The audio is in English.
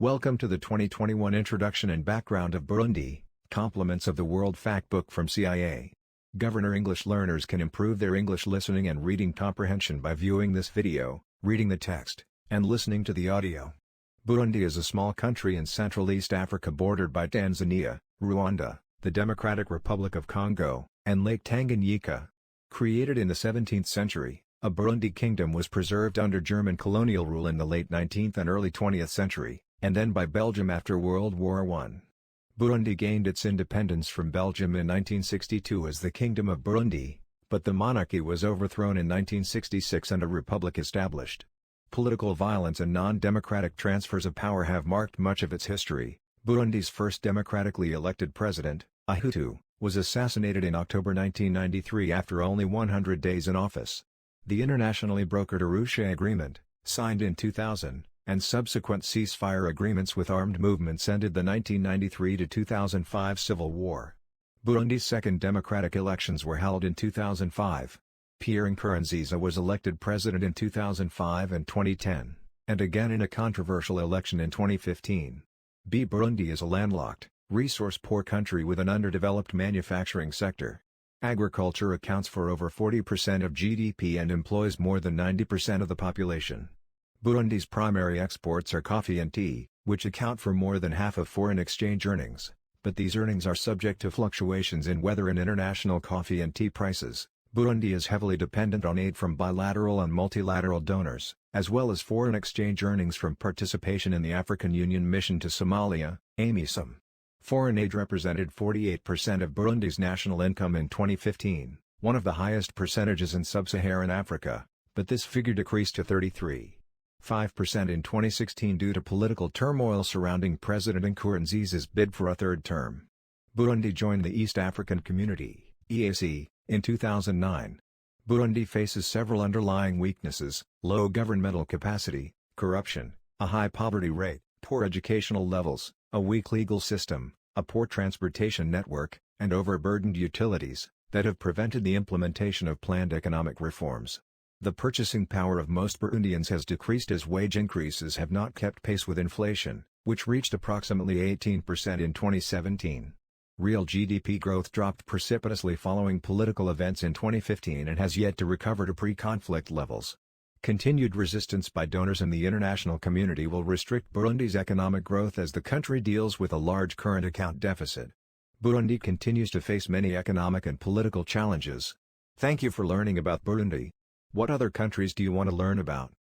Welcome to the 2021 Introduction and Background of Burundi, Compliments of the World Factbook from CIA. Governor English learners can improve their English listening and reading comprehension by viewing this video, reading the text, and listening to the audio. Burundi is a small country in Central East Africa bordered by Tanzania, Rwanda, the Democratic Republic of Congo, and Lake Tanganyika. Created in the 17th century, a Burundi kingdom was preserved under German colonial rule in the late 19th and early 20th century, and then by Belgium after World War I. Burundi gained its independence from Belgium in 1962 as the Kingdom of Burundi, but the monarchy was overthrown in 1966 and a republic established. Political violence and non-democratic transfers of power have marked much of its history. Burundi's first democratically elected president, a Hutu, was assassinated in October 1993 after only 100 days in office. The internationally brokered Arusha Agreement, signed in 2000, and subsequent ceasefire agreements with armed movements ended the 1993-2005 civil war. Burundi's second democratic elections were held in 2005. Pierre Nkurunziza was elected president in 2005 and 2010, and again in a controversial election in 2015. Burundi is a landlocked, resource-poor country with an underdeveloped manufacturing sector. Agriculture accounts for over 40% of GDP and employs more than 90% of the population. Burundi's primary exports are coffee and tea, which account for more than half of foreign exchange earnings, but these earnings are subject to fluctuations in weather and international coffee and tea prices. Burundi is heavily dependent on aid from bilateral and multilateral donors, as well as foreign exchange earnings from participation in the African Union Mission to Somalia, AMISOM. Foreign aid represented 48% of Burundi's national income in 2015, one of the highest percentages in sub-Saharan Africa, but this figure decreased to 33.5% in 2016 due to political turmoil surrounding President Nkurunziza's bid for a third term. Burundi joined the East African Community, EAC, in 2009. Burundi faces several underlying weaknesses: low governmental capacity, corruption, a high poverty rate, poor educational levels, a weak legal system, a poor transportation network, and overburdened utilities, that have prevented the implementation of planned economic reforms. The purchasing power of most Burundians has decreased as wage increases have not kept pace with inflation, which reached approximately 18% in 2017. Real GDP growth dropped precipitously following political events in 2015 and has yet to recover to pre-conflict levels. Continued resistance by donors and the international community will restrict Burundi's economic growth as the country deals with a large current account deficit. Burundi continues to face many economic and political challenges. Thank you for learning about Burundi. What other countries do you want to learn about?